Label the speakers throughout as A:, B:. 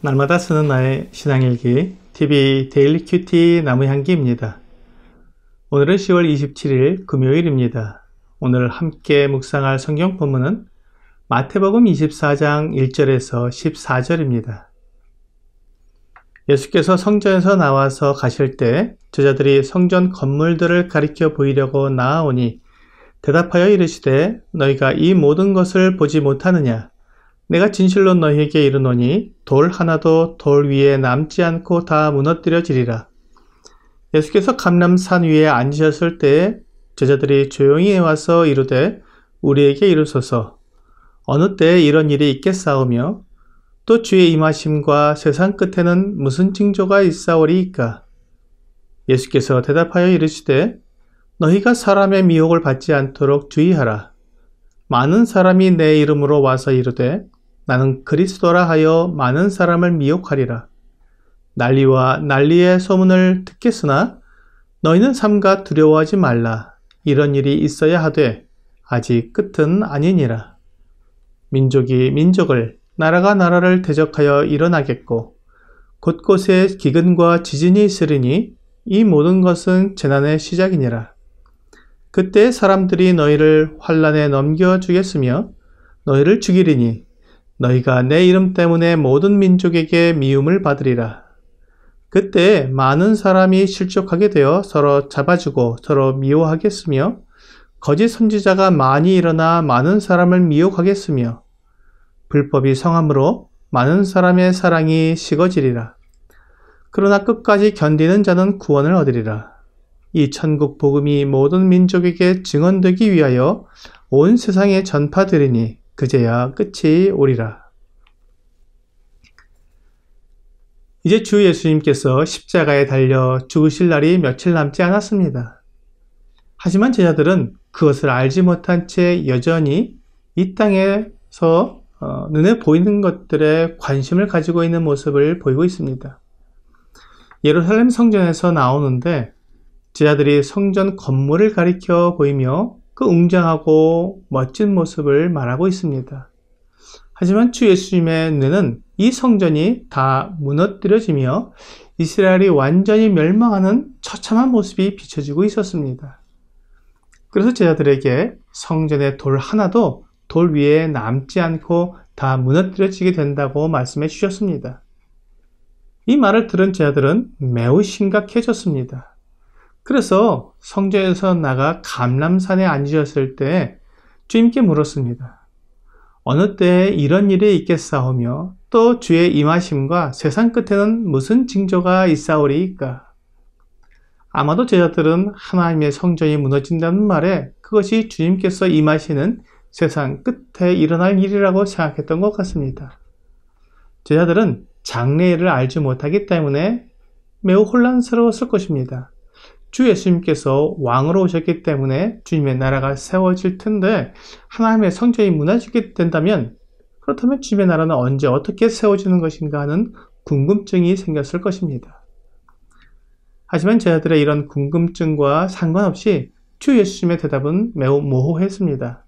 A: 날마다 쓰는 나의 신앙일기 TV 데일리 큐티 나무향기입니다. 오늘은 10월 27일 금요일입니다. 오늘 함께 묵상할 성경 본문은 마태복음 24장 1절에서 14절입니다. 예수께서 성전에서 나와서 가실 때 제자들이 성전 건물들을 가리켜 보이려고 나아오니 대답하여 이르시되 너희가 이 모든 것을 보지 못하느냐? 내가 진실로 너희에게 이르노니 돌 하나도 돌 위에 남지 않고 다 무너뜨려지리라. 예수께서 감람산 위에 앉으셨을 때에 제자들이 조용히 와서 이르되 우리에게 이르소서 어느 때에 이런 일이 있겠사오며 또 주의 임하심과 세상 끝에는 무슨 징조가 있사오리이까? 예수께서 대답하여 이르시되 너희가 사람의 미혹을 받지 않도록 주의하라. 많은 사람이 내 이름으로 와서 이르되 나는 그리스도라 하여 많은 사람을 미혹하리라. 난리와 난리의 소문을 듣겠으나 너희는 삼가 두려워하지 말라. 이런 일이 있어야 하되 아직 끝은 아니니라. 민족이 민족을 나라가 나라를 대적하여 일어나겠고 곳곳에 기근과 지진이 있으리니 이 모든 것은 재난의 시작이니라. 그때 사람들이 너희를 환난에 넘겨주겠으며 너희를 죽이리니 너희가 내 이름 때문에 모든 민족에게 미움을 받으리라. 그때 많은 사람이 실족하게 되어 서로 잡아주고 서로 미워하겠으며 거짓 선지자가 많이 일어나 많은 사람을 미혹하겠으며 불법이 성함으로 많은 사람의 사랑이 식어지리라. 그러나 끝까지 견디는 자는 구원을 얻으리라. 이 천국 복음이 모든 민족에게 증언되기 위하여 온 세상에 전파되리니 그제야 끝이 오리라. 이제 주 예수님께서 십자가에 달려 죽으실 날이 며칠 남지 않았습니다. 하지만 제자들은 그것을 알지 못한 채 여전히 이 땅에서 눈에 보이는 것들에 관심을 가지고 있는 모습을 보이고 있습니다. 예루살렘 성전에서 나오는데 제자들이 성전 건물을 가리켜 보이며 그 웅장하고 멋진 모습을 말하고 있습니다. 하지만 주 예수님의 눈에는 이 성전이 다 무너뜨려지며 이스라엘이 완전히 멸망하는 처참한 모습이 비춰지고 있었습니다. 그래서 제자들에게 성전의 돌 하나도 돌 위에 남지 않고 다 무너뜨려지게 된다고 말씀해 주셨습니다. 이 말을 들은 제자들은 매우 심각해졌습니다. 그래서 성전에서 나가 감람산에 앉으셨을 때 주님께 물었습니다. 어느 때에 이런 일이 있겠사오며 또 주의 임하심과 세상 끝에는 무슨 징조가 있사오리이까? 아마도 제자들은 하나님의 성전이 무너진다는 말에 그것이 주님께서 임하시는 세상 끝에 일어날 일이라고 생각했던 것 같습니다. 제자들은 장래일을 알지 못하기 때문에 매우 혼란스러웠을 것입니다. 주 예수님께서 왕으로 오셨기 때문에 주님의 나라가 세워질 텐데 하나님의 성전이 무너지게 된다면 그렇다면 주님의 나라는 언제 어떻게 세워지는 것인가 하는 궁금증이 생겼을 것입니다. 하지만 제자들의 이런 궁금증과 상관없이 주 예수님의 대답은 매우 모호했습니다.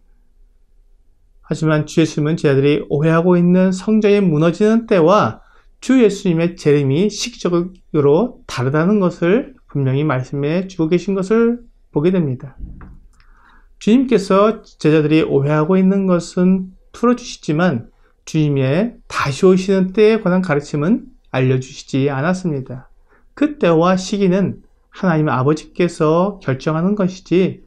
A: 하지만 주 예수님은 제자들이 오해하고 있는 성전이 무너지는 때와 주 예수님의 재림이 시기적으로 다르다는 것을 분명히 말씀해 주고 계신 것을 보게 됩니다. 주님께서 제자들이 오해하고 있는 것은 풀어주시지만 주님의 다시 오시는 때에 관한 가르침은 알려주시지 않았습니다. 그 때와 시기는 하나님 아버지께서 결정하는 것이지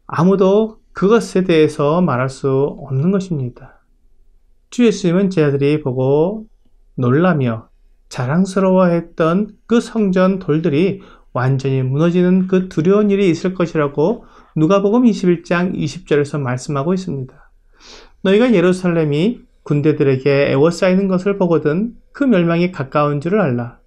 A: 아무도 그것에 대해서 말할 수 없는 것입니다. 주 예수님은 제자들이 보고 놀라며 자랑스러워했던 그 성전 돌들이 완전히 무너지는 그 두려운 일이 있을 것이라고 누가복음 21장 20절에서 말씀하고 있습니다. 너희가 예루살렘이 군대들에게 에워싸이는 것을 보거든 그 멸망이 가까운 줄을 알라.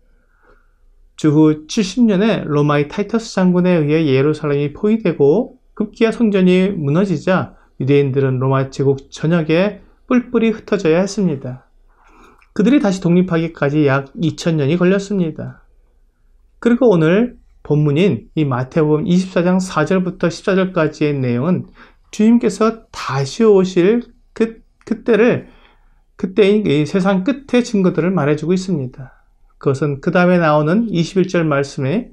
A: 주후 70년에 로마의 타이터스 장군에 의해 예루살렘이 포위되고 급기야 성전이 무너지자 유대인들은 로마 제국 전역에 뿔뿔이 흩어져야 했습니다. 그들이 다시 독립하기까지 약 2000년이 걸렸습니다. 그리고 오늘 본문인 이 마태복음 24장 4절부터 14절까지의 내용은 주님께서 다시 오실 그때를 그때 이 세상 끝의 증거들을 말해주고 있습니다. 그것은 그 다음에 나오는 21절 말씀에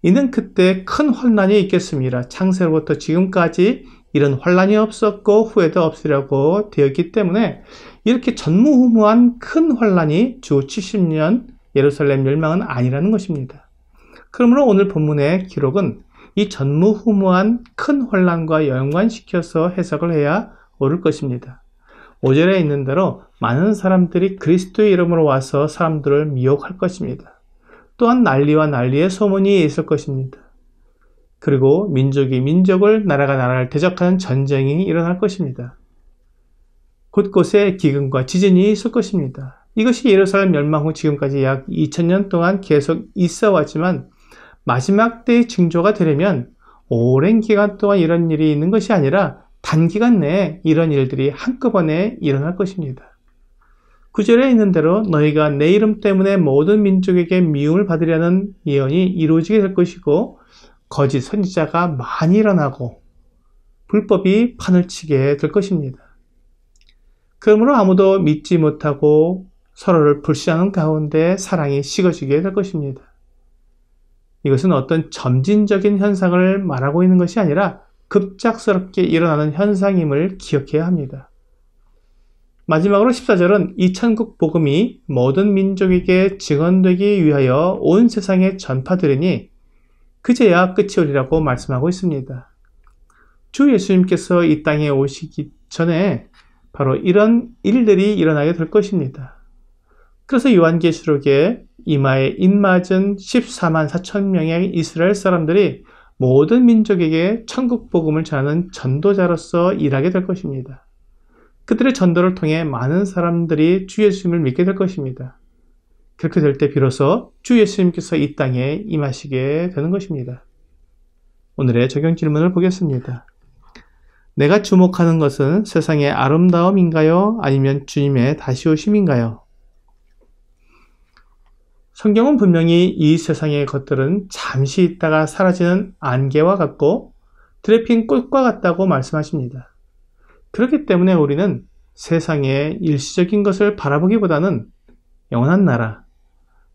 A: 이는 그때 큰 환난이 있겠습니다. 창세로부터 지금까지 이런 환난이 없었고 후에도 없으려고 되었기 때문에 이렇게 전무후무한 큰 환난이 주 70년 예루살렘 멸망은 아니라는 것입니다. 그러므로 오늘 본문의 기록은 이 전무후무한 큰 환난과 연관시켜서 해석을 해야 옳을 것입니다. 5절에 있는 대로 많은 사람들이 그리스도의 이름으로 와서 사람들을 미혹할 것입니다. 또한 난리와 난리의 소문이 있을 것입니다. 그리고 민족이 민족을, 나라가 나라를 대적하는 전쟁이 일어날 것입니다. 곳곳에 기근과 지진이 있을 것입니다. 이것이 예루살렘 멸망 후 지금까지 약 2000년 동안 계속 있어 왔지만 마지막 때의 징조가 되려면 오랜 기간 동안 이런 일이 있는 것이 아니라 단기간 내에 이런 일들이 한꺼번에 일어날 것입니다. 9절에 있는 대로 너희가 내 이름 때문에 모든 민족에게 미움을 받으려는 예언이 이루어지게 될 것이고 거짓 선지자가 많이 일어나고 불법이 판을 치게 될 것입니다. 그러므로 아무도 믿지 못하고 서로를 불신하는 가운데 사랑이 식어지게 될 것입니다. 이것은 어떤 점진적인 현상을 말하고 있는 것이 아니라 급작스럽게 일어나는 현상임을 기억해야 합니다. 마지막으로 14절은 이 천국 복음이 모든 민족에게 증언되기 위하여 온 세상에 전파되리니 그제야 끝이 오리라고 말씀하고 있습니다. 주 예수님께서 이 땅에 오시기 전에 바로 이런 일들이 일어나게 될 것입니다. 그래서 요한계시록에 이마에 인맞은 14만 4천 명의 이스라엘 사람들이 모든 민족에게 천국 복음을 전하는 전도자로서 일하게 될 것입니다. 그들의 전도를 통해 많은 사람들이 주 예수님을 믿게 될 것입니다. 그렇게 될 때 비로소 주 예수님께서 이 땅에 임하시게 되는 것입니다. 오늘의 적용 질문을 보겠습니다. 내가 주목하는 것은 세상의 아름다움인가요? 아니면 주님의 다시 오심인가요? 성경은 분명히 이 세상의 것들은 잠시 있다가 사라지는 안개와 같고 들에 핀 꽃과 같다고 말씀하십니다. 그렇기 때문에 우리는 세상의 일시적인 것을 바라보기보다는 영원한 나라,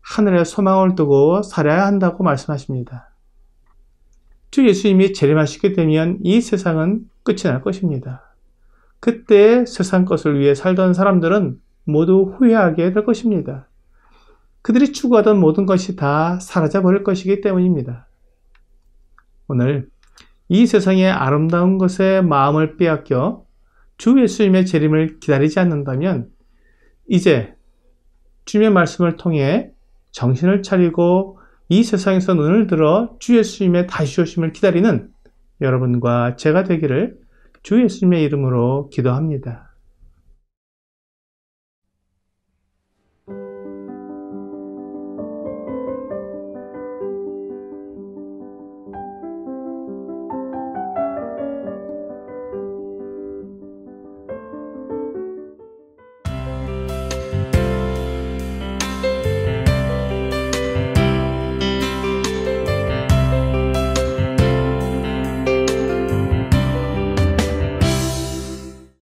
A: 하늘에 소망을 두고 살아야 한다고 말씀하십니다. 주 예수님이 재림하시게 되면 이 세상은 끝이 날 것입니다. 그때 세상 것을 위해 살던 사람들은 모두 후회하게 될 것입니다. 그들이 추구하던 모든 것이 다 사라져 버릴 것이기 때문입니다. 오늘 이 세상의 아름다운 것에 마음을 빼앗겨 주 예수님의 재림을 기다리지 않는다면 이제 주님의 말씀을 통해 정신을 차리고 이 세상에서 눈을 들어 주 예수님의 다시 오심을 기다리는 여러분과 제가 되기를 주 예수님의 이름으로 기도합니다.